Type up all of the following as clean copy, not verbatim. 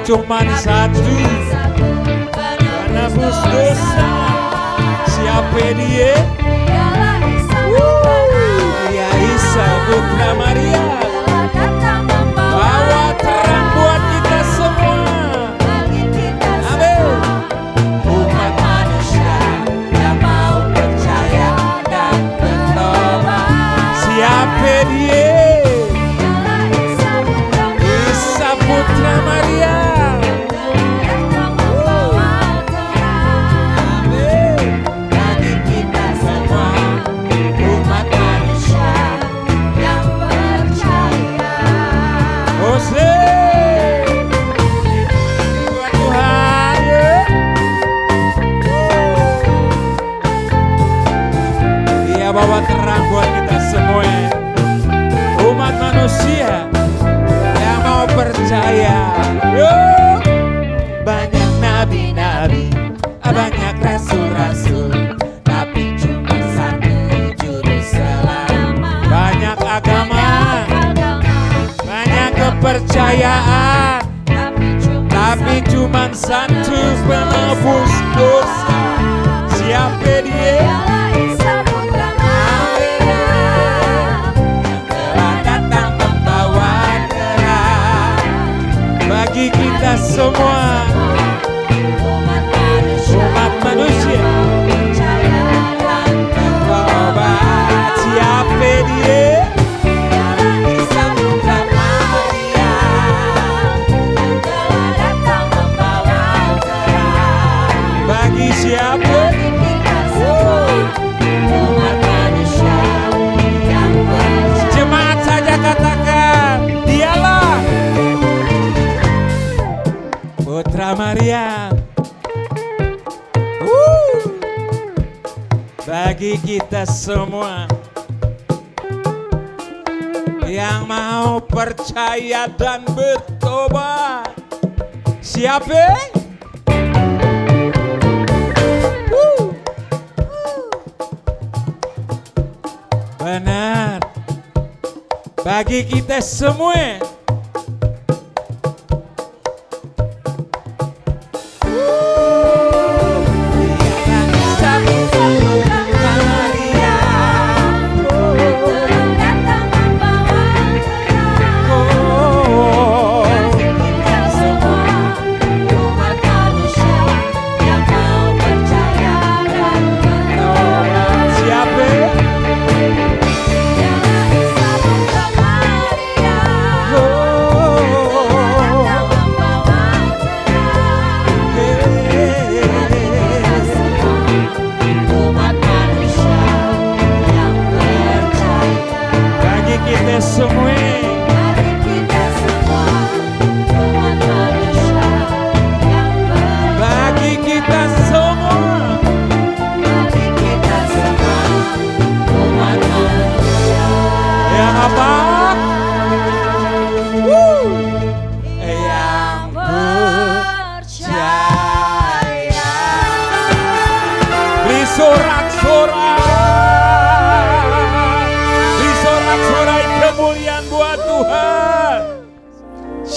cuman satu penebus dosa. Siapa dia? Dia Isa Putra Maria. Bawa terang buat kita semua. Amin. Umat manusia yang mau percaya dan bertobat. Siapa dia? Isa Putra Maria. Bawa terang buat kita semua, umat manusia yang mau percaya. Yuk. Banyak nabi-nabi, banyak rasul-rasul, tapi cuma satu juru selamat. Banyak agama, banyak kepercayaan, tapi cuma satu penebus dosa. Siapa dia? Bagi kita semua, umat manusia bertobat. Siapa dia? Isa Putra Maria, yang telah datang membawa terang. Bagi siapa? Umat manusia yang percaya. Jemaat saja katakan, dialah Putra Maria. Bagi kita semua yang mau percaya dan bertobat. Siapa? Benar. Bagi kita semua.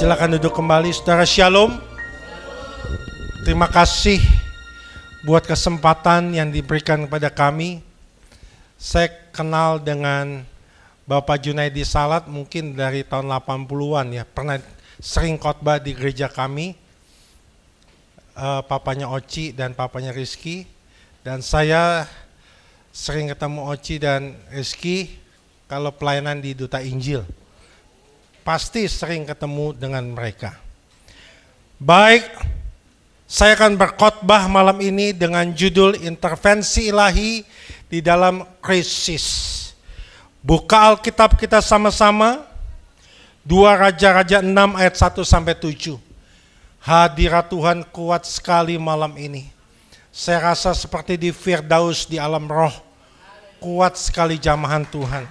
Silakan duduk kembali, saudara. Shalom. Terima kasih buat kesempatan yang diberikan kepada kami. Saya kenal dengan Bapak Junaidi Salat mungkin dari tahun 80-an ya. Pernah sering khotbah di gereja kami. Papanya Oci dan papanya Rizky. Dan saya sering ketemu Oci dan Rizky kalau pelayanan di Duta Injil. Pasti sering ketemu dengan mereka. Baik, saya akan berkhotbah malam ini dengan judul Intervensi Ilahi di dalam Krisis. Buka Alkitab kita sama-sama, 2 Raja-Raja 6 ayat 1-7. Hadirat Tuhan kuat sekali malam ini. Saya rasa seperti di Firdaus di alam roh, kuat sekali jamahan Tuhan.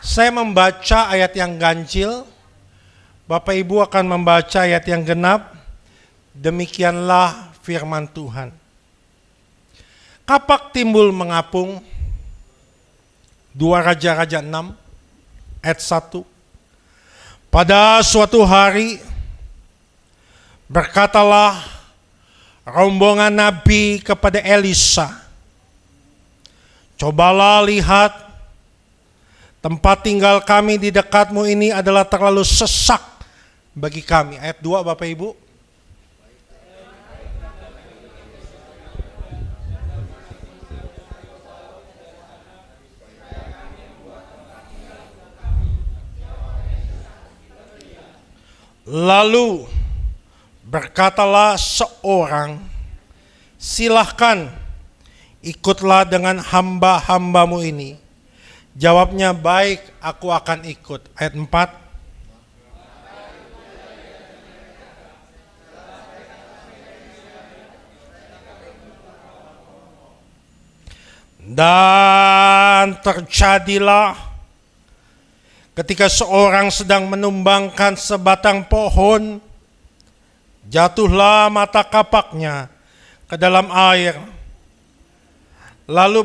Saya membaca ayat yang ganjil, Bapak Ibu akan membaca ayat yang genap. Demikianlah firman Tuhan. Kapak timbul mengapung, 2 Raja-Raja 6 ayat 1. Pada suatu hari Berkatalah rombongan Nabi kepada Elisa, cobalah lihat, tempat tinggal kami di dekatmu ini adalah terlalu sesak bagi kami. Ayat 2 Bapak Ibu. Lalu berkatalah seorang, silahkan ikutlah dengan hamba-hambamu ini. Jawabnya, baik, aku akan ikut. Ayat 4. Dan terjadilah ketika seorang sedang menumbangkan sebatang pohon, jatuhlah mata kapaknya ke dalam air. Lalu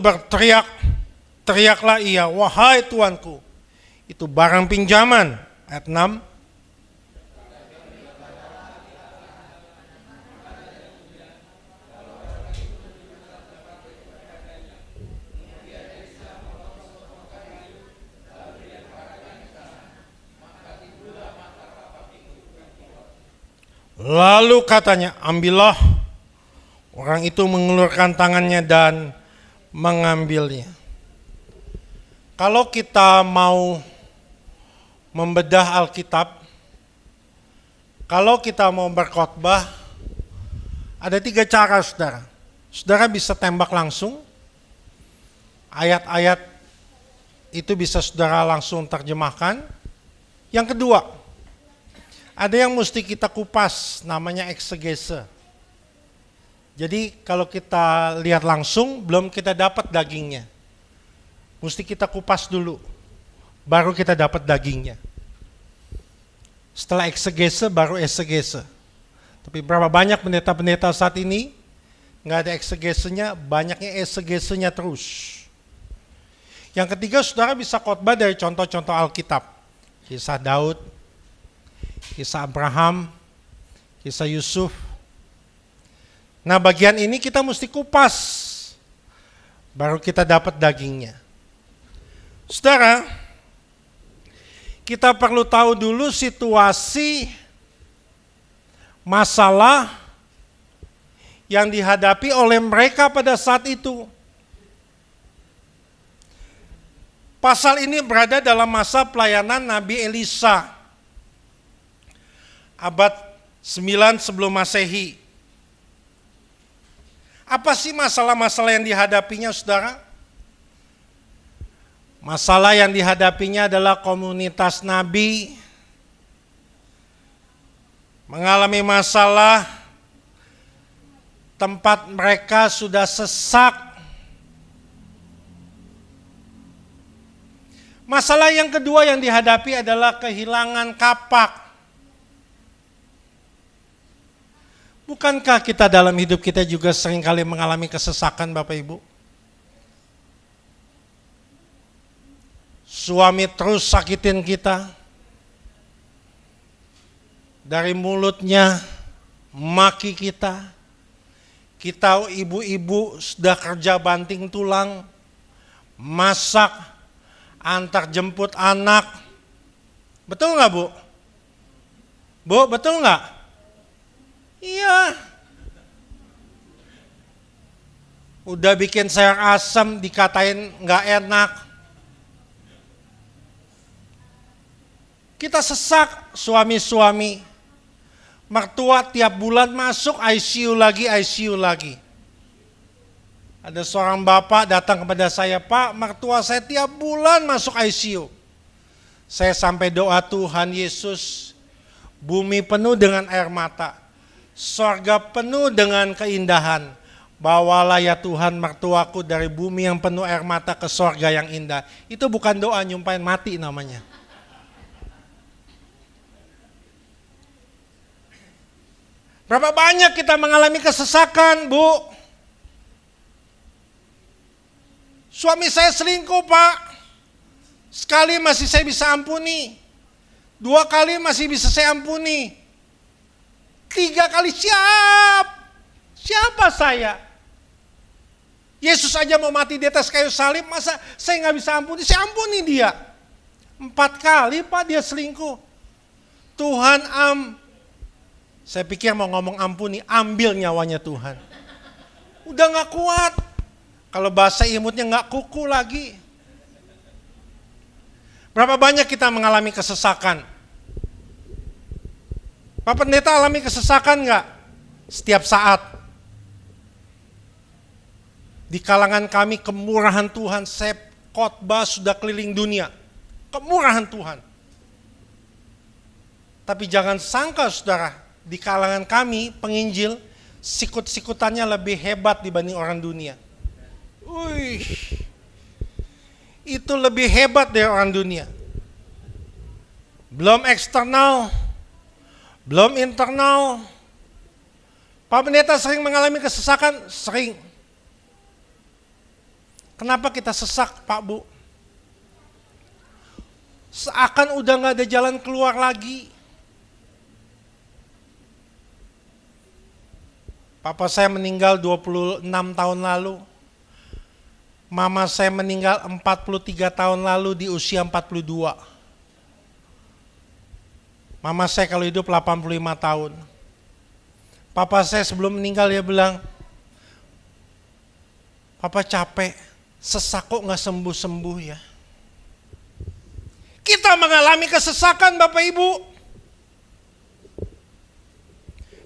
teriaklah ia, wahai tuanku, itu barang pinjaman. Ayat 6. Lalu katanya, ambillah. Orang itu mengulurkan tangannya dan mengambilnya. Kalau kita mau membedah Alkitab, kalau kita mau berkhotbah, ada 3 cara, saudara. Saudara bisa tembak langsung, ayat-ayat itu bisa saudara langsung terjemahkan. Yang kedua, ada yang mesti kita kupas, namanya eksegese. Jadi kalau kita lihat langsung, belum kita dapat dagingnya. Mesti kita kupas dulu, baru kita dapat dagingnya. Setelah eksegese, baru esegese. Tapi berapa banyak pendeta-pendeta saat ini, nggak ada eksegesenya, banyaknya esegesenya terus. Yang ketiga, saudara bisa khotbah dari contoh-contoh Alkitab. Kisah Daud, kisah Abraham, kisah Yusuf. Nah, bagian ini kita mesti kupas, baru kita dapat dagingnya. Saudara, kita perlu tahu dulu situasi masalah yang dihadapi oleh mereka pada saat itu. Pasal ini berada dalam masa pelayanan Nabi Elisa, abad 9 sebelum Masehi. Apa sih masalah-masalah yang dihadapinya, saudara? Masalah yang dihadapinya adalah komunitas Nabi mengalami masalah, tempat mereka sudah sesak. Masalah yang kedua yang dihadapi adalah kehilangan kapak. Bukankah kita dalam hidup kita juga seringkali mengalami kesesakan, Bapak Ibu? Suami terus sakitin kita. Dari mulutnya maki kita. Kita ibu-ibu sudah kerja banting tulang, masak, antar jemput anak. Betul nggak, Bu? Bu, betul nggak? Iya. Udah bikin sayur asam dikatain nggak enak. Kita sesak suami-suami. Mertua tiap bulan masuk ICU lagi, ICU lagi. Ada seorang bapak datang kepada saya, Pak, mertua saya tiap bulan masuk ICU. Saya sampai doa, Tuhan Yesus, bumi penuh dengan air mata. Sorga penuh dengan keindahan. Bawalah ya Tuhan mertuaku dari bumi yang penuh air mata ke sorga yang indah. Itu bukan doa, nyumpahin mati namanya. Berapa banyak kita mengalami kesesakan, Bu? Suami saya selingkuh, Pak. Sekali masih saya bisa ampuni. 2 kali masih bisa saya ampuni. 3 kali siap. Siapa saya? Yesus aja mau mati di atas kayu salib, masa saya nggak bisa ampuni? Saya ampuni dia. 4 kali Pak dia selingkuh. Tuhan saya pikir mau ngomong ampuni, ambil nyawanya Tuhan. Udah nggak kuat. Kalau bahasa imutnya nggak kuku lagi. Berapa banyak kita mengalami kesesakan? Pak Pendeta alami kesesakan nggak? Setiap saat. Di kalangan kami kemurahan Tuhan, saya khotbah sudah keliling dunia. Kemurahan Tuhan. Tapi jangan sangka saudara, di kalangan kami penginjil, sikut-sikutannya lebih hebat dibanding orang dunia. Wih, itu lebih hebat dari orang dunia. Belum eksternal, belum internal. Pak Pendeta sering mengalami kesesakan? Sering. Kenapa kita sesak, Pak Bu? Seakan udah gak ada jalan keluar lagi. Papa saya meninggal 26 tahun lalu. Mama saya meninggal 43 tahun lalu di usia 42. Mama saya kalau hidup 85 tahun. Papa saya sebelum meninggal dia bilang, Papa capek, sesak kok gak sembuh-sembuh ya. Kita mengalami kesesakan Bapak Ibu.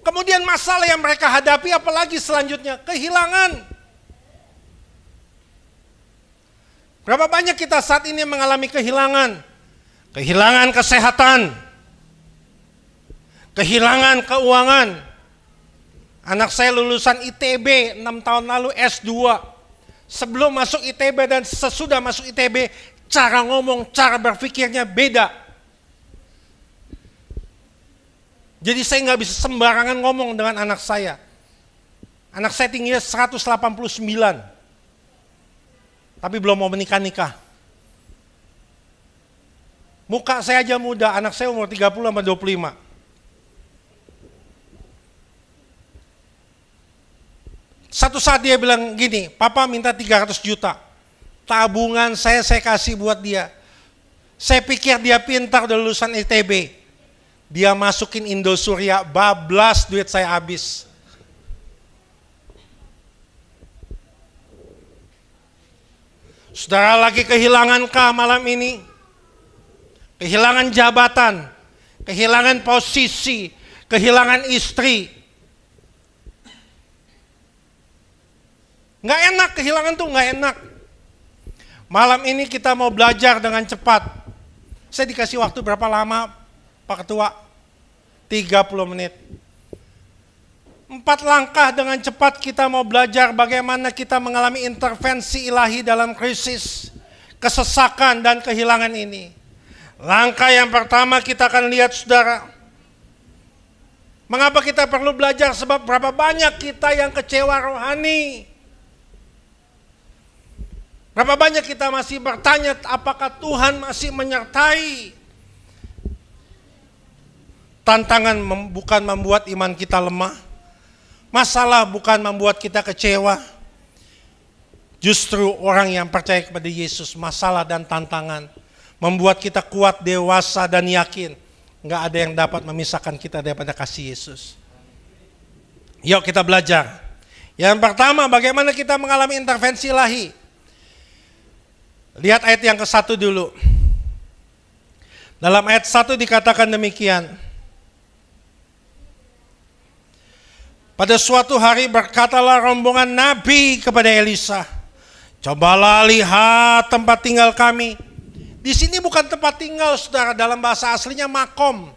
Kemudian masalah yang mereka hadapi apalagi selanjutnya? Kehilangan. Berapa banyak kita saat ini mengalami kehilangan? Kehilangan kesehatan. Kehilangan keuangan. Anak saya lulusan ITB 6 tahun lalu S2. Sebelum masuk ITB dan sesudah masuk ITB, cara ngomong, cara berpikirnya beda. Jadi saya nggak bisa sembarangan ngomong dengan anak saya. Anak saya tingginya 189. Tapi belum mau menikah-nikah. Muka saya aja muda, anak saya umur 30 sama 25. Satu saat dia bilang gini, Papa minta 300 juta. Tabungan saya kasih buat dia. Saya pikir dia pintar dari lulusan ITB. Dia masukin Indosuria, bablas duit saya habis. Saudara lagi kehilangankah malam ini? Kehilangan jabatan, kehilangan posisi, kehilangan istri. Nggak enak, kehilangan tuh nggak enak. Malam ini kita mau belajar dengan cepat. Saya dikasih waktu berapa lama Pak Ketua? 30 menit. 4 langkah dengan cepat kita mau belajar bagaimana kita mengalami intervensi ilahi dalam krisis, kesesakan dan kehilangan ini. Langkah yang pertama kita akan lihat saudara. Mengapa kita perlu belajar? Sebab berapa banyak kita yang kecewa rohani. Berapa banyak kita masih bertanya apakah Tuhan masih menyertai. Tantangan bukan membuat iman kita lemah. Masalah bukan membuat kita kecewa. Justru orang yang percaya kepada Yesus, masalah dan tantangan membuat kita kuat, dewasa dan yakin. Nggak ada yang dapat memisahkan kita daripada kasih Yesus. Yuk kita belajar. Yang pertama, bagaimana kita mengalami intervensi ilahi. Lihat ayat yang ke-1 dulu. Dalam ayat 1 dikatakan demikian. Pada suatu hari berkatalah rombongan Nabi kepada Elisa, cobalah lihat tempat tinggal kami. Di sini bukan tempat tinggal, saudara, dalam bahasa aslinya makom.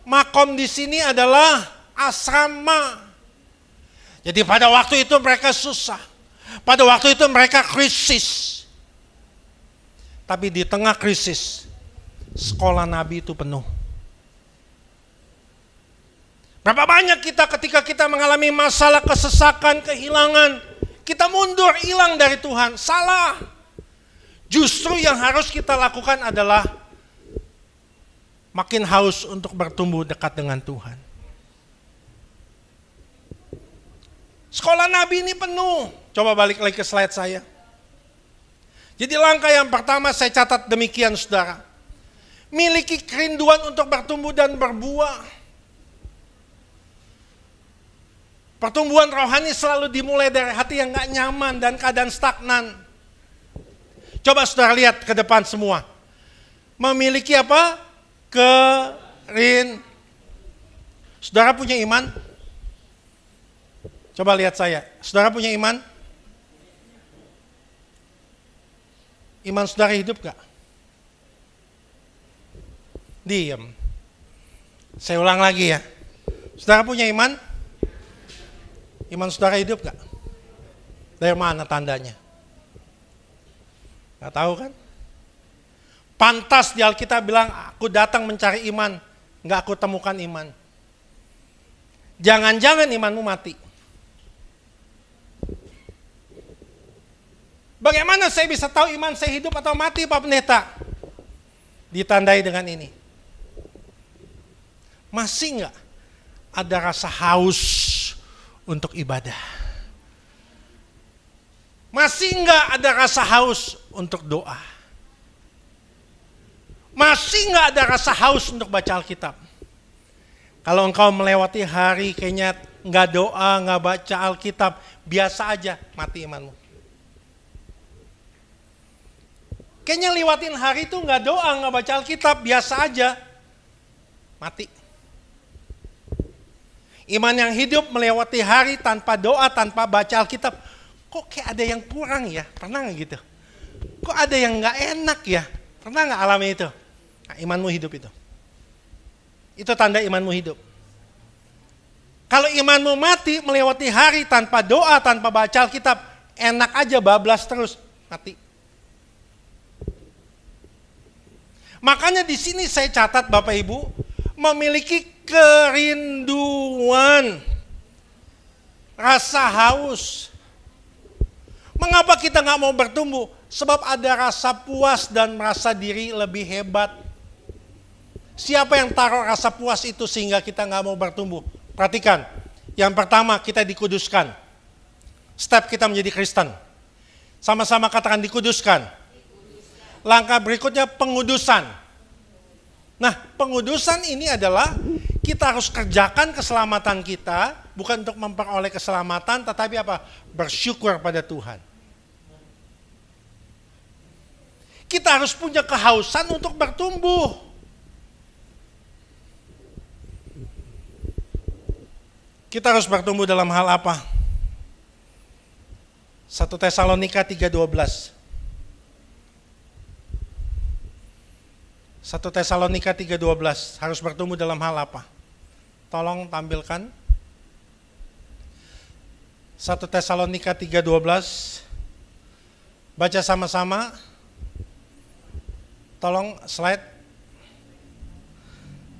Makom di sini adalah asrama. Jadi pada waktu itu mereka susah. Pada waktu itu mereka krisis. Tapi di tengah krisis, sekolah Nabi itu penuh. Berapa banyak kita ketika kita mengalami masalah kesesakan, kehilangan, kita mundur, hilang dari Tuhan. Salah. Justru yang harus kita lakukan adalah makin haus untuk bertumbuh dekat dengan Tuhan. Sekolah Nabi ini penuh. Coba balik lagi ke slide saya. Jadi langkah yang pertama saya catat demikian saudara. Miliki kerinduan untuk bertumbuh dan berbuah. Pertumbuhan rohani selalu dimulai dari hati yang gak nyaman dan keadaan stagnan. Coba saudara lihat ke depan semua. Memiliki apa? Saudara punya iman? Coba lihat saya. Saudara punya iman? Iman saudara hidup gak? Diam. Saya ulang lagi ya. Saudara punya iman? Iman saudara hidup gak? Dari mana tandanya? Gak tahu kan? Pantas di Alkitab bilang, aku datang mencari iman, gak aku temukan iman. Jangan-jangan imanmu mati. Bagaimana saya bisa tahu iman saya hidup atau mati Pak Pendeta? Ditandai dengan ini. Masih enggak ada rasa haus untuk ibadah? Masih enggak ada rasa haus untuk doa? Masih enggak ada rasa haus untuk baca Alkitab? Kalau engkau melewati hari kayaknya enggak doa, enggak baca Alkitab, biasa aja, mati imanmu. Kayaknya lewatin hari itu enggak doa, enggak baca Alkitab, biasa aja, mati. Iman yang hidup melewati hari tanpa doa, tanpa baca Alkitab, kok kayak ada yang kurang ya? Pernah nggak gitu? Kok ada yang nggak enak ya? Pernah nggak alami itu? Nah, imanmu hidup itu. Itu tanda imanmu hidup. Kalau imanmu mati melewati hari tanpa doa, tanpa baca Alkitab, enak aja bablas terus, mati. Makanya di sini saya catat Bapak Ibu, memiliki kerinduan, rasa haus. Mengapa kita nggak mau bertumbuh? Sebab ada rasa puas dan merasa diri lebih hebat. Siapa yang taruh rasa puas itu sehingga kita nggak mau bertumbuh? Perhatikan, yang pertama kita dikuduskan. Step kita menjadi Kristen. Sama-sama katakan dikuduskan. Langkah berikutnya pengudusan. Nah, pengudusan ini adalah kita harus kerjakan keselamatan kita, bukan untuk memperoleh keselamatan, tetapi apa? Bersyukur pada Tuhan. Kita harus punya kehausan untuk bertumbuh. Kita harus bertumbuh dalam hal apa? 1 Tesalonika 3:12. 1 Tesalonika 3:12 harus bertumbuh dalam hal apa? Tolong tampilkan. 1 Tesalonika 3:12. Baca sama-sama. Tolong slide.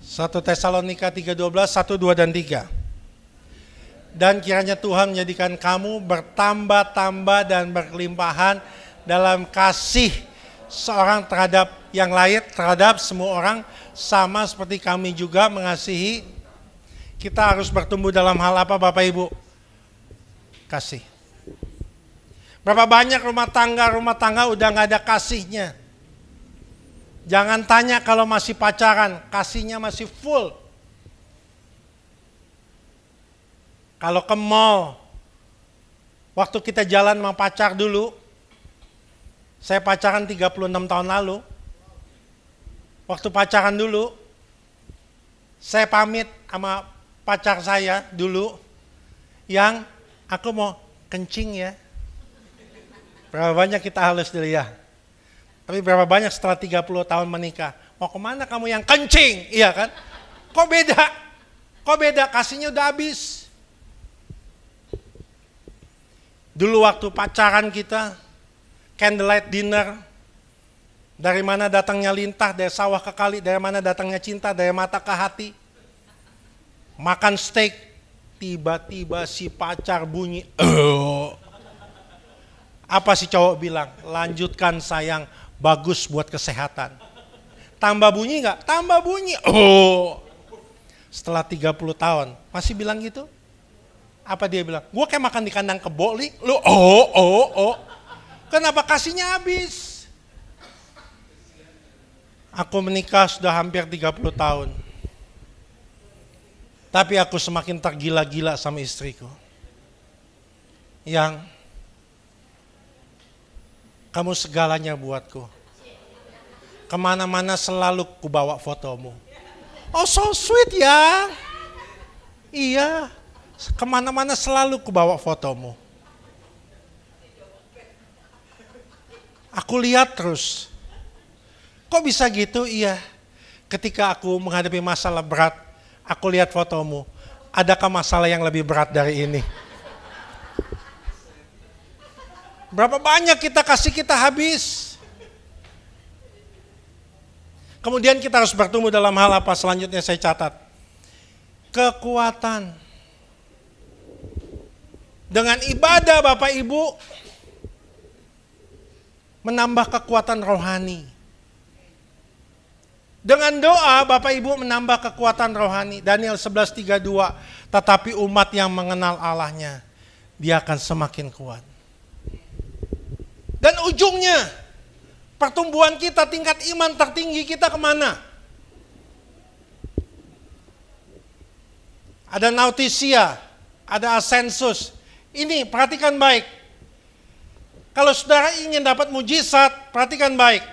1 Tesalonika 3:12, 1, 2, dan 3. Dan kiranya Tuhan menjadikan kamu bertambah-tambah dan berkelimpahan dalam kasih seorang terhadap yang lain, terhadap semua orang, sama seperti kami juga mengasihi. Kita harus bertumbuh dalam hal apa Bapak Ibu? Kasih. Berapa banyak rumah tangga udah gak ada kasihnya. Jangan tanya kalau masih pacaran, kasihnya masih full. Kalau ke mall, waktu kita jalan sama pacar dulu, saya pacaran 36 tahun lalu. Waktu pacaran dulu, saya pamit sama pacar saya dulu, yang aku mau kencing ya. Berapa banyak kita halus dulu ya. Tapi berapa banyak setelah 30 tahun menikah, mau kemana kamu yang kencing? Iya kan? Kok beda? Kok beda? Kasihnya udah habis. Dulu waktu pacaran kita, candlelight dinner, dari mana datangnya lintah, dari sawah ke kali, dari mana datangnya cinta, dari mata ke hati. Makan steak, tiba-tiba si pacar bunyi, apa si cowok bilang? Lanjutkan sayang, bagus buat kesehatan. Tambah bunyi gak? Tambah bunyi. Setelah 30 tahun, masih bilang gitu? Apa dia bilang? Gue kayak makan di kandang kebo, Li. Lu, oh. Kenapa kasihnya habis? Aku menikah sudah hampir 30 tahun. Tapi aku semakin tergila-gila sama istriku. Yang kamu segalanya buatku. Kemana-mana selalu ku bawa fotomu. Oh, so sweet ya. Iya, kemana-mana selalu ku bawa fotomu. Aku lihat terus. Kok bisa gitu? Iya. Ketika aku menghadapi masalah berat, aku lihat fotomu. Adakah masalah yang lebih berat dari ini? Berapa banyak kita kasih, kita habis. Kemudian kita harus bertumbuh dalam hal apa? Selanjutnya saya catat. Kekuatan. Dengan ibadah Bapak Ibu, menambah kekuatan rohani. Dengan doa Bapak Ibu menambah kekuatan rohani. Daniel 11:32, tetapi umat yang mengenal Allahnya, dia akan semakin kuat. Dan ujungnya, pertumbuhan kita, tingkat iman tertinggi kita kemana? Ada nautisia, ada asensus. Ini perhatikan baik. Kalau saudara ingin dapat mujizat, perhatikan baik.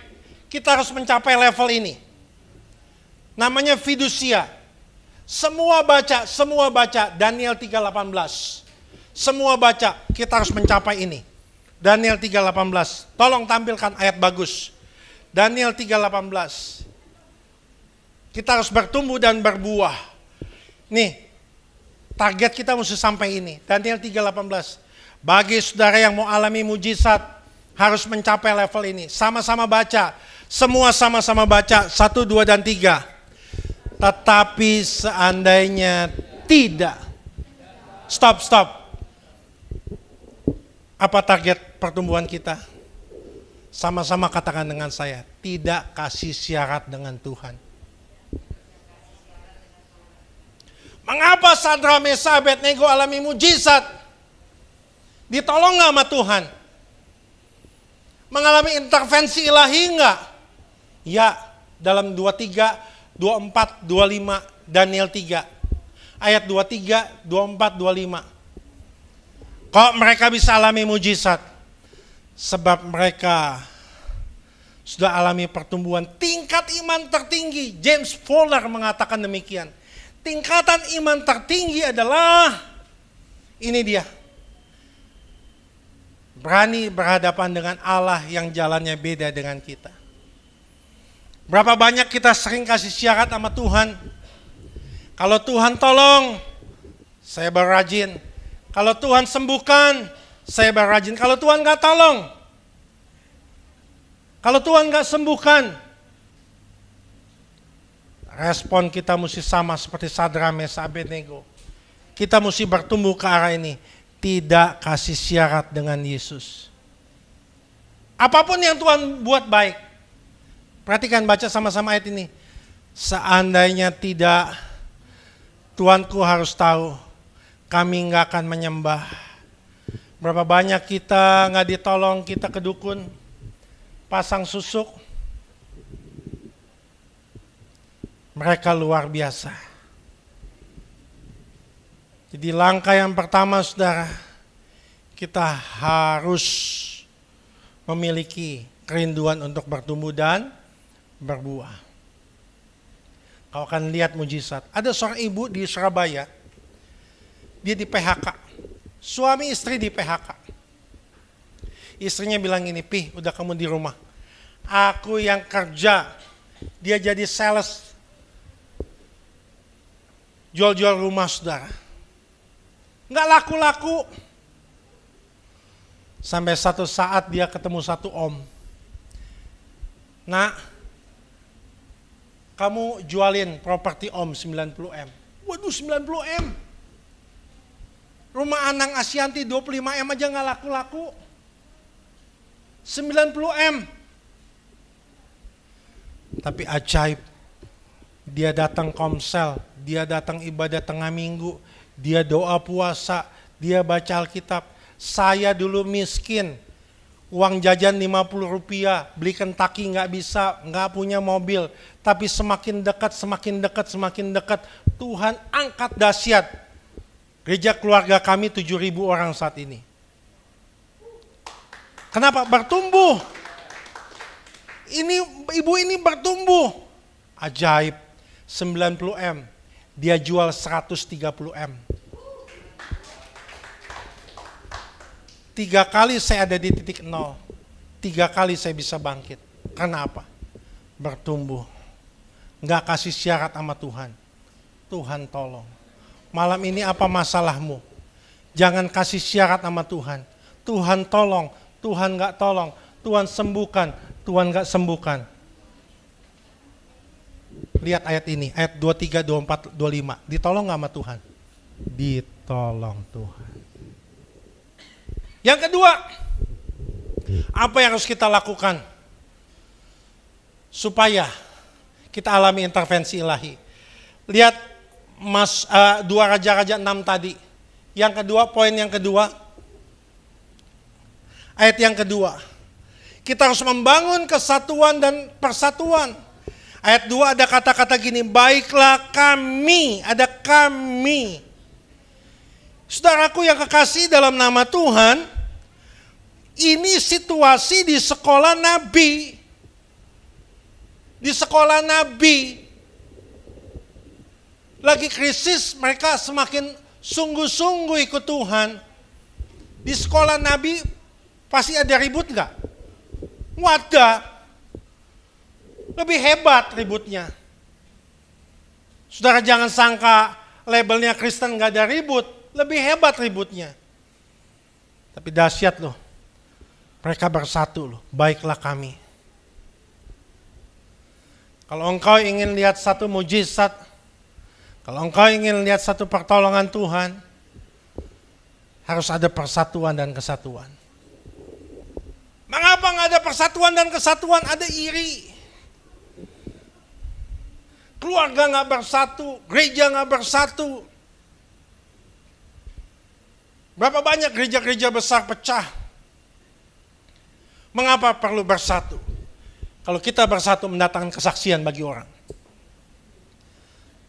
Kita harus mencapai level ini. Namanya fidusia. Semua baca Daniel 3:18. Semua baca, kita harus mencapai ini. Daniel 3:18. Tolong tampilkan ayat bagus. Daniel 3:18. Kita harus bertumbuh dan berbuah. Nih, target kita mesti sampai ini. Daniel 3:18. Bagi saudara yang mau alami mujizat, harus mencapai level ini. Sama-sama baca. Semua sama-sama baca. 1, 2, dan 3. Tetapi seandainya tidak. Stop. Apa target pertumbuhan kita? Sama-sama katakan dengan saya, tidak kasih syarat dengan Tuhan. Mengapa Sadrak, Mesak, Abednego alami mujizat? Ditolong gak sama Tuhan? Mengalami intervensi ilahi enggak? Ya, dalam 23, 24, 25, Daniel 3. Ayat 23, 24, 25. Kok mereka bisa alami mujizat? Sebab mereka sudah alami pertumbuhan tingkat iman tertinggi. James Fowler mengatakan demikian. Tingkatan iman tertinggi adalah, ini dia. Berani berhadapan dengan Allah yang jalannya beda dengan kita. Berapa banyak kita sering kasih syarat sama Tuhan. Kalau Tuhan tolong, saya berrajin. Kalau Tuhan sembuhkan, saya berrajin. Kalau Tuhan gak tolong, kalau Tuhan gak sembuhkan, respon kita mesti sama seperti Sadrak, Mesak, Abednego. Kita mesti bertumbuh ke arah ini. Tidak kasih syarat dengan Yesus. Apapun yang Tuhan buat baik. Perhatikan, baca sama-sama ayat ini. Seandainya tidak, Tuanku harus tahu, kami nggak akan menyembah. Berapa banyak kita nggak ditolong, kita ke dukun, pasang susuk. Mereka luar biasa. Jadi langkah yang pertama saudara, kita harus memiliki kerinduan untuk bertumbuh dan berbuah. Kau akan lihat mujizat. Ada seorang ibu di Surabaya, dia di PHK, suami istri di PHK. Istrinya bilang gini, Pi, udah kamu di rumah. Aku yang kerja, dia jadi sales. Jual-jual rumah saudara. Nggak laku-laku. Sampai satu saat dia ketemu satu om. Nak, kamu jualin properti om 90M. Waduh, 90M. Rumah Anang Asyanti 25M aja nggak laku-laku. 90M. Tapi ajaib. Dia datang komsel, dia datang ibadah tengah minggu, dia doa puasa, dia baca Alkitab. Saya dulu miskin, uang jajan 50 rupiah, beli Kentucky nggak bisa, nggak punya mobil. Tapi semakin dekat, Tuhan angkat dahsyat. Gereja keluarga kami 7.000 orang saat ini. Kenapa? Bertumbuh. Ibu ini bertumbuh. Ajaib. 90M. Dia jual 130M. 3 kali saya ada di titik 0. 3 kali saya bisa bangkit. Karena apa? Bertumbuh. Nggak kasih syarat sama Tuhan. Tuhan tolong. Malam ini apa masalahmu? Jangan kasih syarat sama Tuhan. Tuhan tolong. Tuhan nggak tolong. Tuhan sembuhkan. Tuhan nggak sembuhkan. Lihat ayat ini, ayat 23, 24, 25. Ditolong nggak sama Tuhan? Ditolong Tuhan. Yang kedua, apa yang harus kita lakukan supaya kita alami intervensi ilahi? Lihat 2 Raja-Raja 6 tadi. Yang kedua, poin yang kedua, ayat yang kedua. Kita harus membangun kesatuan dan persatuan. Ayat 2 ada kata-kata gini, baiklah kami, ada kami. Saudaraku yang kekasih dalam nama Tuhan, ini situasi di sekolah Nabi. Di sekolah Nabi. Lagi krisis, mereka semakin sungguh-sungguh ikut Tuhan. Di sekolah Nabi pasti ada ribut enggak? Wadah. Lebih hebat ributnya. Saudara jangan sangka labelnya Kristen enggak ada ribut. Lebih hebat ributnya. Tapi dahsyat loh. Mereka bersatu loh. Baiklah kami. Kalau engkau ingin lihat satu mujizat, kalau engkau ingin lihat satu pertolongan Tuhan, harus ada persatuan dan kesatuan. Mengapa nggak ada persatuan dan kesatuan? Ada iri. Keluarga nggak bersatu, gereja nggak bersatu. Berapa banyak gereja-gereja besar pecah? Mengapa perlu bersatu? Kalau kita bersatu mendatangkan kesaksian bagi orang.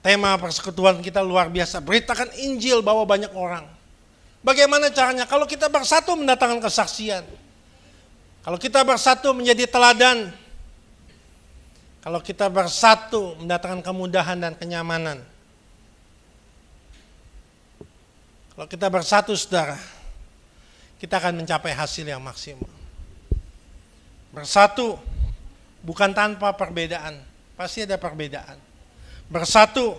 Tema persekutuan kita luar biasa. Beritakan Injil bawa banyak orang. Bagaimana caranya? Kalau kita bersatu mendatangkan kesaksian. Kalau kita bersatu menjadi teladan. Kalau kita bersatu mendatangkan kemudahan dan kenyamanan. Kalau kita bersatu saudara, kita akan mencapai hasil yang maksimal. Bersatu bukan tanpa perbedaan, pasti ada perbedaan. Bersatu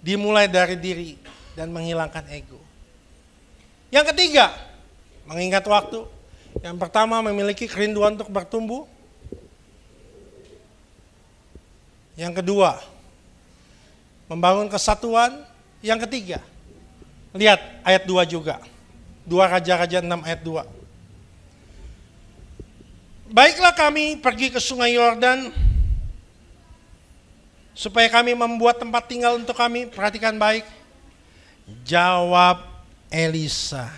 dimulai dari diri dan menghilangkan ego. Yang ketiga, mengingat waktu. Yang pertama memiliki kerinduan untuk bertumbuh. Yang kedua, membangun kesatuan. Yang ketiga, lihat ayat 2 juga. 2 Raja-Raja 6 ayat 2. Baiklah kami pergi ke sungai Yordan, supaya kami membuat tempat tinggal untuk kami. Perhatikan baik. Jawab Elisa,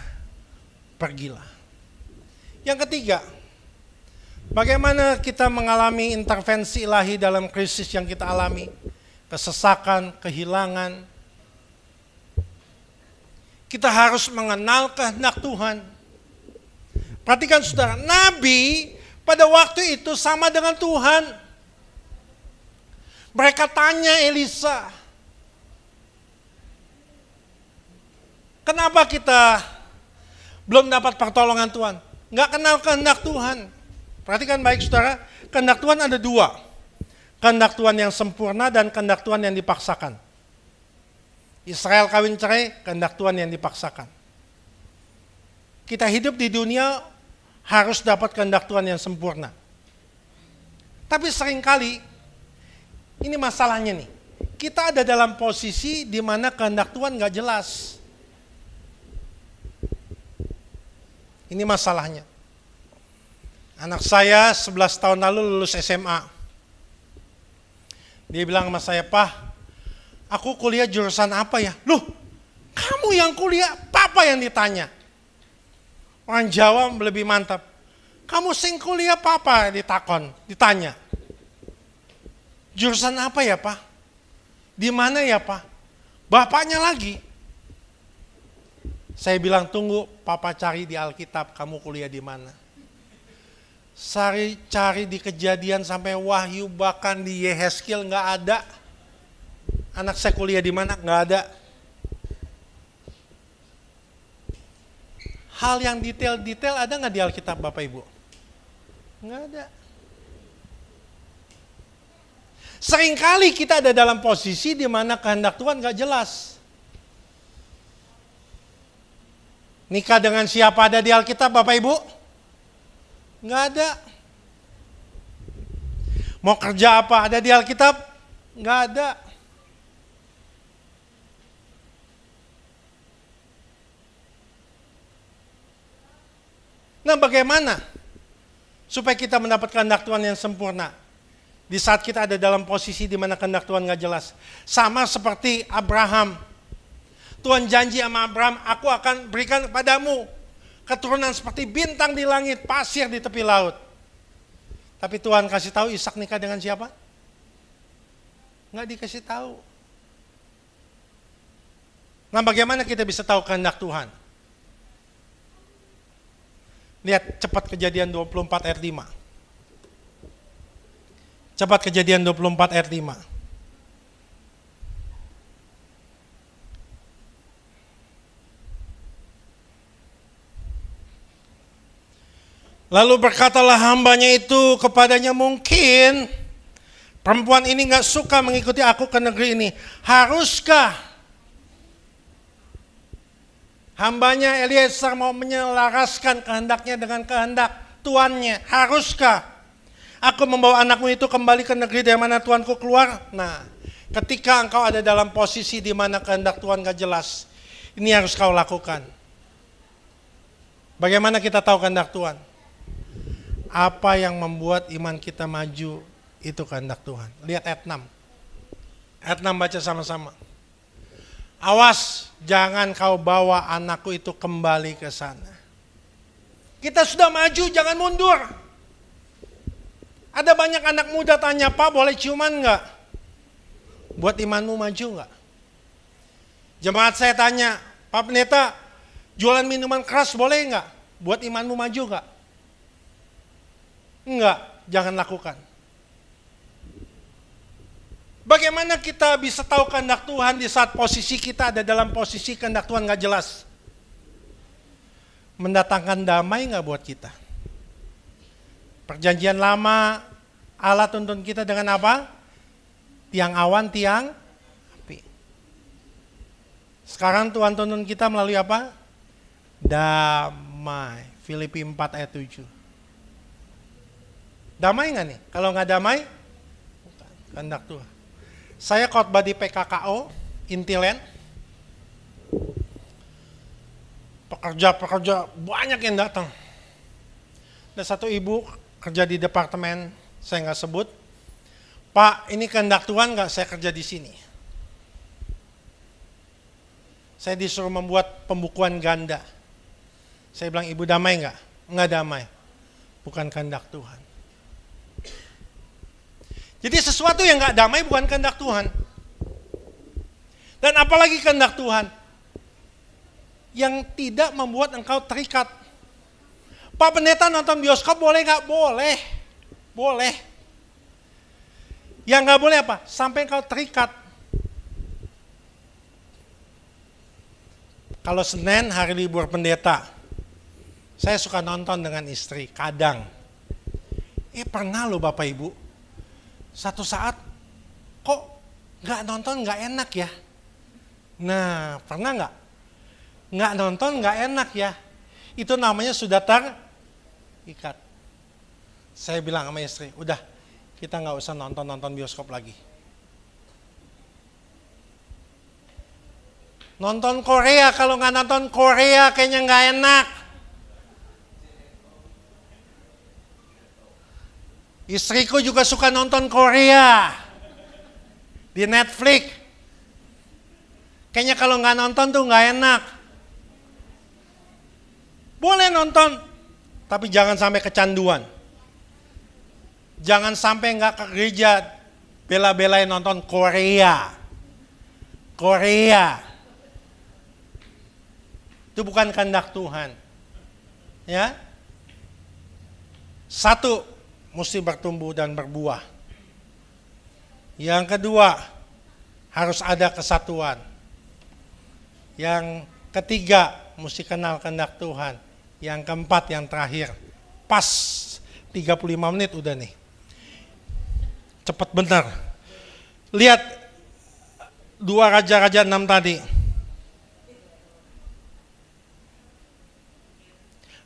pergilah. Yang ketiga, bagaimana kita mengalami intervensi ilahi dalam krisis yang kita alami? Kesesakan, kehilangan. Kita harus mengenal kehendak Tuhan. Perhatikan saudara, Nabi pada waktu itu sama dengan Tuhan. Mereka tanya Elisa, kenapa kita belum dapat pertolongan Tuhan? Nggak kenal kehendak Tuhan. Perhatikan baik saudara, kehendak Tuhan ada 2. Kehendak Tuhan yang sempurna dan kehendak Tuhan yang dipaksakan. Israel kawin cerai, kehendak Tuhan yang dipaksakan. Kita hidup di dunia harus dapat kehendak Tuhan yang sempurna. Tapi seringkali, ini masalahnya nih, kita ada dalam posisi di mana kehendak Tuhan nggak jelas. Ini masalahnya. Anak saya 11 tahun lalu lulus SMA. Dia bilang sama saya, "Pak, aku kuliah jurusan apa ya?" Loh, Kamu yang kuliah, papa yang ditanya. Orang Jawa lebih mantap. Kamu sing kuliah papa ditanya. Jurusan apa ya Pak? Di mana ya Pak? Bapaknya lagi. Saya bilang tunggu, papa cari di Alkitab kamu kuliah di mana. Cari di Kejadian sampai Wahyu, bahkan di Yehezkiel nggak ada. Anak saya kuliah di mana? Nggak ada. Hal yang detail-detail ada nggak di Alkitab Bapak Ibu? Nggak ada. Seringkali kita ada dalam posisi di mana kehendak Tuhan nggak jelas. Nikah dengan siapa ada di Alkitab Bapak Ibu? Nggak ada. Mau kerja apa ada di Alkitab? Nggak ada. Nah bagaimana supaya kita mendapatkan kehendak Tuhan yang sempurna? Di saat kita ada dalam posisi di mana kehendak Tuhan nggak jelas. Sama seperti Abraham. Tuhan janji sama Abraham, aku akan berikan kepadamu keturunan seperti bintang di langit, pasir di tepi laut. Tapi Tuhan kasih tahu Ishak nikah dengan siapa? Nggak dikasih tahu. Nah bagaimana kita bisa tahu kehendak Tuhan? Lihat cepat Kejadian 24 ayat 5. Cepat Kejadian 24 ayat 5. Lalu berkatalah hambanya itu kepadanya, mungkin perempuan ini gak suka mengikuti aku ke negeri ini. Haruskah hambanya Eliezer mau menyelaraskan kehendaknya dengan kehendak tuannya? Haruskah aku membawa anakmu itu kembali ke negeri dari mana Tuanku keluar? Nah, ketika engkau ada dalam posisi di mana kehendak Tuhan gak jelas, ini harus kau lakukan. Bagaimana kita tahu kehendak Tuhan? Apa yang membuat iman kita maju itu kehendak Tuhan. Lihat ayat 6. Ayat 6 baca sama-sama. Awas, jangan kau bawa anakku itu kembali ke sana. Kita sudah maju, jangan mundur. Ada banyak anak muda tanya, Pak boleh ciuman enggak? Buat imanmu maju enggak? Jemaat saya tanya, Pak Pendeta, jualan minuman keras boleh enggak? Buat imanmu maju enggak? Enggak, jangan lakukan. Bagaimana kita bisa tahu kehendak Tuhan di saat posisi kita ada dalam posisi kehendak Tuhan gak jelas? Mendatangkan damai gak buat kita? Perjanjian lama, Allah tuntun kita dengan apa? Tiang awan, tiang api. Sekarang Tuhan tuntun kita melalui apa? Damai. Filipi 4 ayat 7. Damai nggak nih? Kalau nggak damai, bukan kehendak Tuhan. Saya khotbah di PKKO, Intiland. Pekerja-pekerja banyak yang datang. Ada satu ibu kerja di departemen, saya nggak sebut. Pak, ini kehendak Tuhan nggak saya kerja di sini? Saya disuruh membuat pembukuan ganda. Saya bilang, ibu damai nggak? Nggak damai. Bukan kehendak Tuhan. Jadi sesuatu yang gak damai bukan kehendak Tuhan. Dan apalagi kehendak Tuhan yang tidak membuat engkau terikat. Pak Pendeta nonton bioskop boleh gak? Boleh. Boleh. Yang gak boleh apa? Sampai engkau terikat. Kalau Senin hari libur pendeta, saya suka nonton dengan istri, kadang. Pernah loh Bapak Ibu, satu saat kok nggak nonton nggak enak ya. Nah pernah nggak nonton nggak enak ya, itu namanya sudah terikat. Saya bilang sama istri, udah kita nggak usah nonton bioskop lagi. Nonton Korea, kalau nggak nonton Korea kayaknya nggak enak. Istriku juga suka nonton Korea di Netflix. Kayaknya kalau nggak nonton tuh nggak enak. Boleh nonton, tapi jangan sampai kecanduan. Jangan sampai nggak ke gereja, bela-belain nonton Korea. Korea. Itu bukan kehendak Tuhan. Ya. Satu, mesti bertumbuh dan berbuah. Yang kedua, harus ada kesatuan. Yang ketiga, mesti kenal kehendak Tuhan. Yang keempat, yang terakhir, pas 35 menit udah nih. Cepat benar. Lihat 2 Raja-Raja 6 tadi.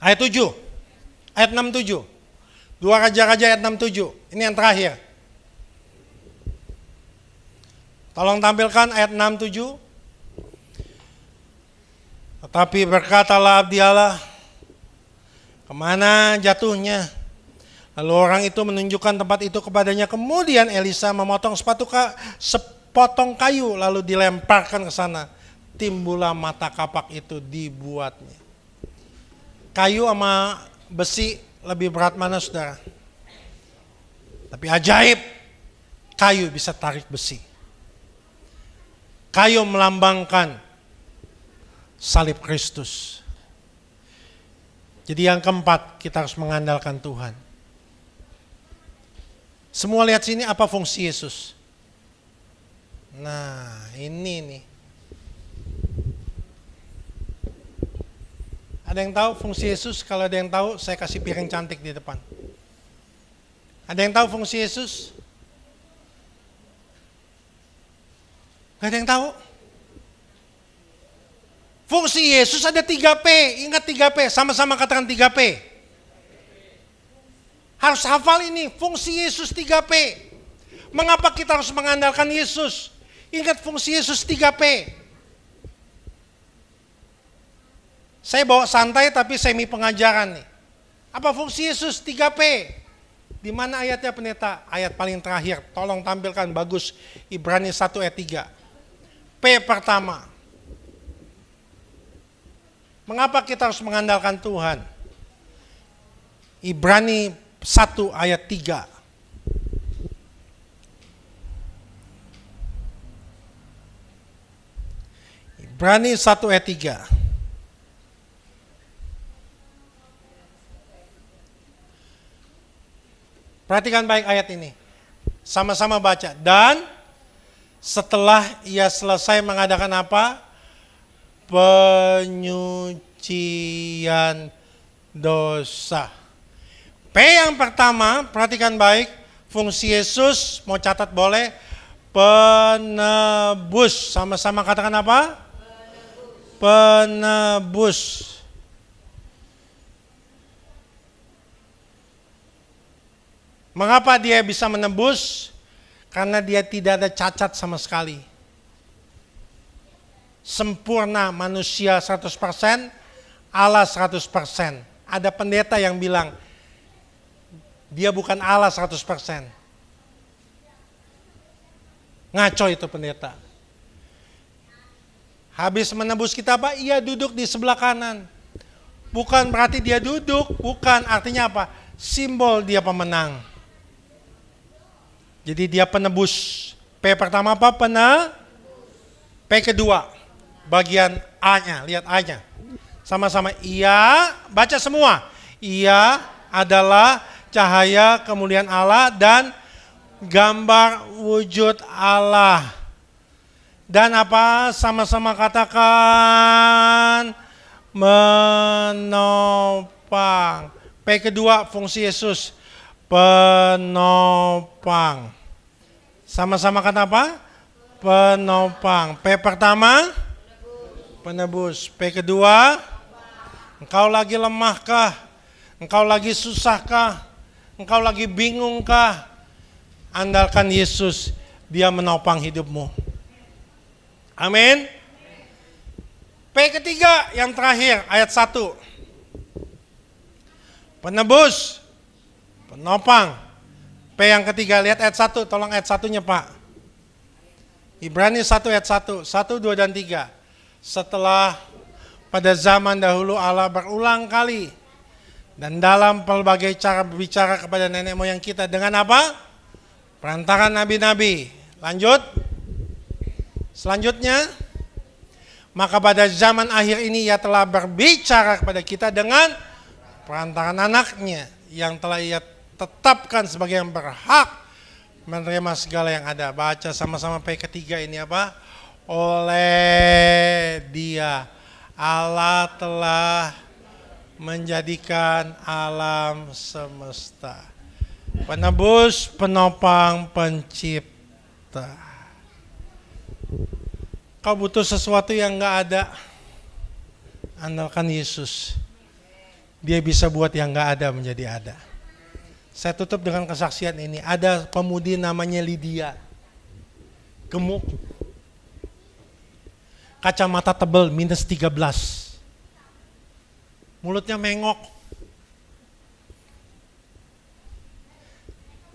Ayat 7. Ayat 6-7. 2 Raja-Raja ayat 6-7. Ini yang terakhir. Tolong tampilkan ayat 6-7. Tetapi berkatalah abdi Allah, kemana jatuhnya? Lalu orang itu menunjukkan tempat itu kepadanya. Kemudian Elisa memotong sepotong kayu lalu dilemparkan ke sana. Timbullah mata kapak itu dibuatnya. Kayu sama besi lebih berat mana saudara? Tapi ajaib, kayu bisa tarik besi. Kayu melambangkan salib Kristus. Jadi yang keempat, kita harus mengandalkan Tuhan. Semua lihat sini apa fungsi Yesus. Nah, ini nih. Ada yang tahu fungsi Yesus? Kalau ada yang tahu, saya kasih piring cantik di depan. Ada yang tahu fungsi Yesus? Gak ada yang tahu? Fungsi Yesus ada 3P, ingat 3P, sama-sama katakan 3P. Harus hafal ini, fungsi Yesus 3P. Mengapa kita harus mengandalkan Yesus? Ingat fungsi Yesus 3P. Saya bawa santai tapi semi pengajaran nih. Apa fungsi Yesus 3P? Di mana ayatnya pendeta? Ayat paling terakhir, tolong tampilkan bagus. Ibrani 1 ayat 3. P pertama. Mengapa kita harus mengandalkan Tuhan? Ibrani 1 ayat 3. Ibrani 1 ayat 3. Perhatikan baik ayat ini. Sama-sama baca. Dan setelah ia selesai mengadakan apa? Penyucian dosa. P yang pertama, perhatikan baik. Fungsi Yesus, mau catat boleh. Penebus. Sama-sama katakan apa? Penebus. Mengapa dia bisa menebus? Karena dia tidak ada cacat sama sekali. Sempurna manusia 100%, Allah 100%. Ada pendeta yang bilang, dia bukan Allah 100%. Ngaco itu pendeta. Habis menebus kita apa? Ia duduk di sebelah kanan. Bukan berarti dia duduk, bukan. Artinya apa? Simbol dia pemenang. Jadi dia penebus. P pertama apa? P kedua. Bagian A-nya, lihat A-nya. Sama-sama, ia, baca semua. Ia adalah cahaya kemuliaan Allah dan gambar wujud Allah. Dan apa? Sama-sama katakan menopang. P kedua, fungsi Yesus. Penopang. Sama-sama kata apa? Penopang. P pertama, penebus. P kedua, engkau lagi lemahkah? Engkau lagi susahkah? Engkau lagi bingungkah? Andalkan Yesus, dia menopang hidupmu. Amin. P ketiga, yang terakhir, ayat 1. Penebus. Penopang. P yang ketiga, lihat ayat 1, tolong ayat 1-nya Pak. Ibrani 1 ayat 1, 1, 2, dan 3. Setelah pada zaman dahulu Allah berulang kali dan dalam pelbagai cara berbicara kepada nenek moyang kita dengan apa? Perantaraan nabi-nabi. Lanjut. Selanjutnya, maka pada zaman akhir ini ia telah berbicara kepada kita dengan perantaraan anaknya yang telah ia tetapkan sebagai yang berhak menerima segala yang ada. Baca sama-sama P ketiga ini apa? Oleh Dia Allah telah menjadikan alam semesta. Penebus, penopang, pencipta. Kau butuh sesuatu yang gak ada, andalkan Yesus. Dia bisa buat yang gak ada menjadi ada. Saya tutup dengan kesaksian ini. Ada pemudi namanya Lydia. Gemuk. Kacamata tebal minus 13. Mulutnya mengok.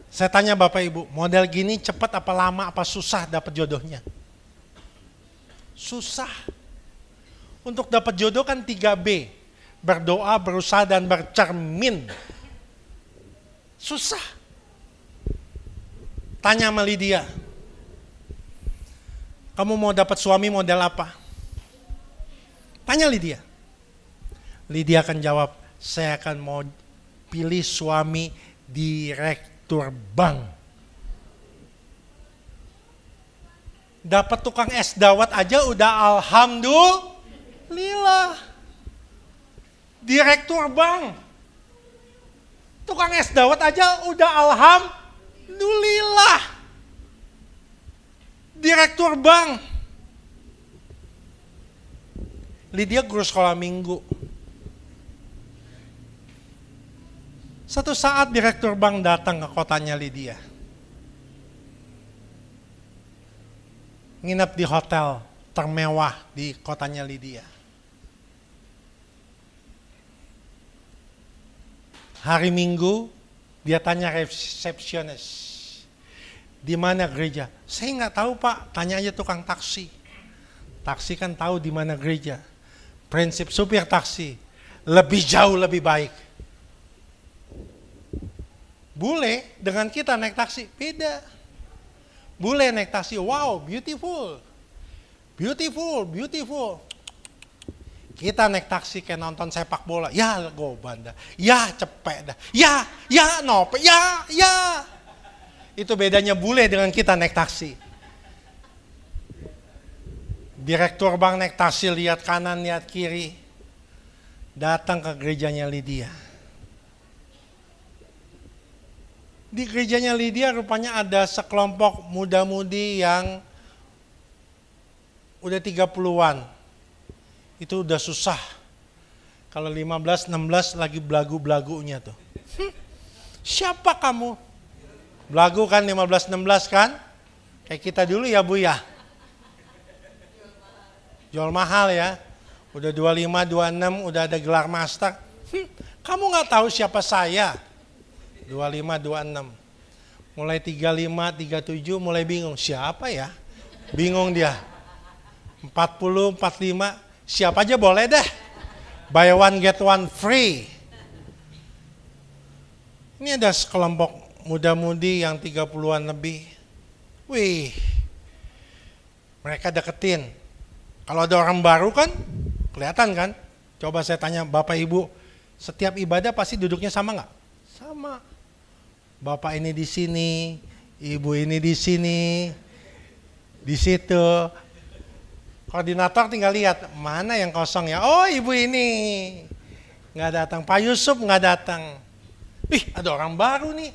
Saya tanya Bapak Ibu, model gini cepat apa lama apa susah dapat jodohnya? Susah. Untuk dapat jodoh kan 3B. Berdoa, berusaha, dan bercermin. Susah. Tanya sama Lydia. Kamu mau dapat suami model apa? Tanya Lydia. Lydia akan jawab, saya akan mau pilih suami direktur bank. Dapat tukang es dawet aja udah alhamdulillah. Direktur bank. Tukang es dawet aja udah alhamdulillah. Direktur bank. Lydia guru sekolah minggu. Satu saat direktur bank datang ke kotanya Lydia. Nginep di hotel termewah di kotanya Lydia. Hari Minggu dia tanya resepsionis, di mana gereja? Saya nggak tahu Pak, tanya aja tukang taksi. Taksi kan tahu di mana gereja. Prinsip supir taksi, lebih jauh lebih baik. Bule dengan kita naik taksi beda. Bule naik taksi, wow, beautiful. Beautiful, beautiful. Kita naik taksi kayak nonton sepak bola. Ya goban dah. Ya cepet dah. Ya nope. Ya. Itu bedanya bule dengan kita naik taksi. Direktur bank naik taksi, lihat kanan, lihat kiri. Datang ke gerejanya Lydia. Di gerejanya Lydia rupanya ada sekelompok muda-mudi yang udah 30-an. Itu udah susah. Kalau 15, 16 lagi belagu-belagunya tuh. Siapa kamu? Belagu kan 15, 16 kan? Kayak kita dulu ya Bu ya. Jual mahal ya. Udah 25, 26 udah ada gelar master. Kamu gak tahu siapa saya? 25, 26. Mulai 35, 37 mulai bingung. Siapa ya? Bingung dia. 40, 45. Siapa aja boleh deh. Buy one get one free. Ini ada sekelompok muda-mudi yang 30-an lebih. Wih. Mereka deketin. Kalau ada orang baru kan kelihatan kan? Coba saya tanya Bapak Ibu, setiap ibadah pasti duduknya sama nggak? Sama. Bapak ini di sini, Ibu ini di sini, di situ. Koordinator tinggal lihat mana yang kosong ya. Oh Ibu ini nggak datang, Pak Yusuf nggak datang. Ih ada orang baru nih,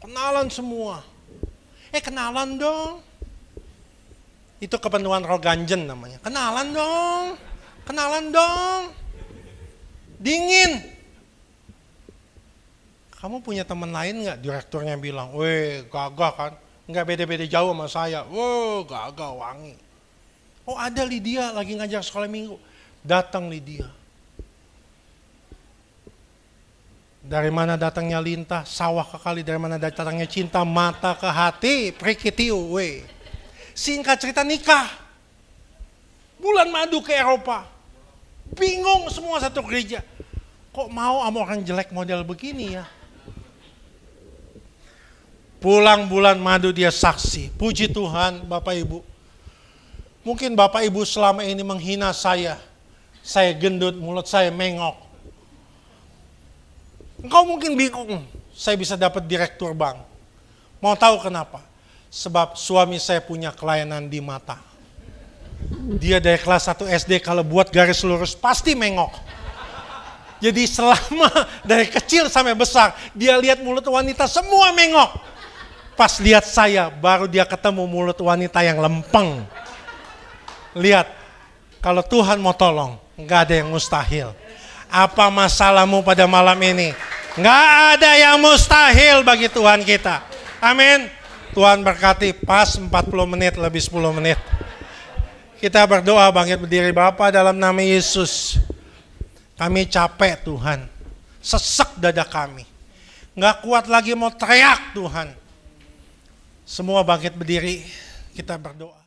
kenalan semua. Kenalan dong. Itu kepenuhan roh ganjen namanya. Kenalan dong. Dingin. Kamu punya teman lain nggak? Direkturnya bilang, weh gagah kan? Nggak beda-beda jauh sama saya. Wah gagah wangi. Oh ada Lydia lagi ngajar sekolah minggu. Datang Lydia. Dari mana datangnya lintah, sawah ke kali, dari mana datangnya cinta, mata ke hati, prikitiu, weh. Singkat cerita nikah. Bulan madu ke Eropa. Bingung semua satu gereja. Kok mau sama orang jelek model begini ya? Pulang bulan madu dia saksi. Puji Tuhan Bapak Ibu. Mungkin Bapak Ibu selama ini menghina saya. Saya gendut, mulut saya mengok. Engkau mungkin bingung. Saya bisa dapat direktur bank. Mau tahu kenapa? Sebab suami saya punya kelainan di mata. Dia dari kelas 1 SD kalau buat garis lurus pasti mengok. Jadi selama dari kecil sampai besar, dia lihat mulut wanita semua mengok. Pas lihat saya, baru dia ketemu mulut wanita yang lempeng. Lihat, kalau Tuhan mau tolong, nggak ada yang mustahil. Apa masalahmu pada malam ini? Nggak ada yang mustahil bagi Tuhan kita. Amin. Tuhan berkati, pas 40 menit lebih 10 menit. Kita berdoa bangkit berdiri. Bapa, dalam nama Yesus. Kami capek Tuhan. Sesek dada kami. Nggak kuat lagi mau teriak Tuhan. Semua bangkit berdiri. Kita berdoa.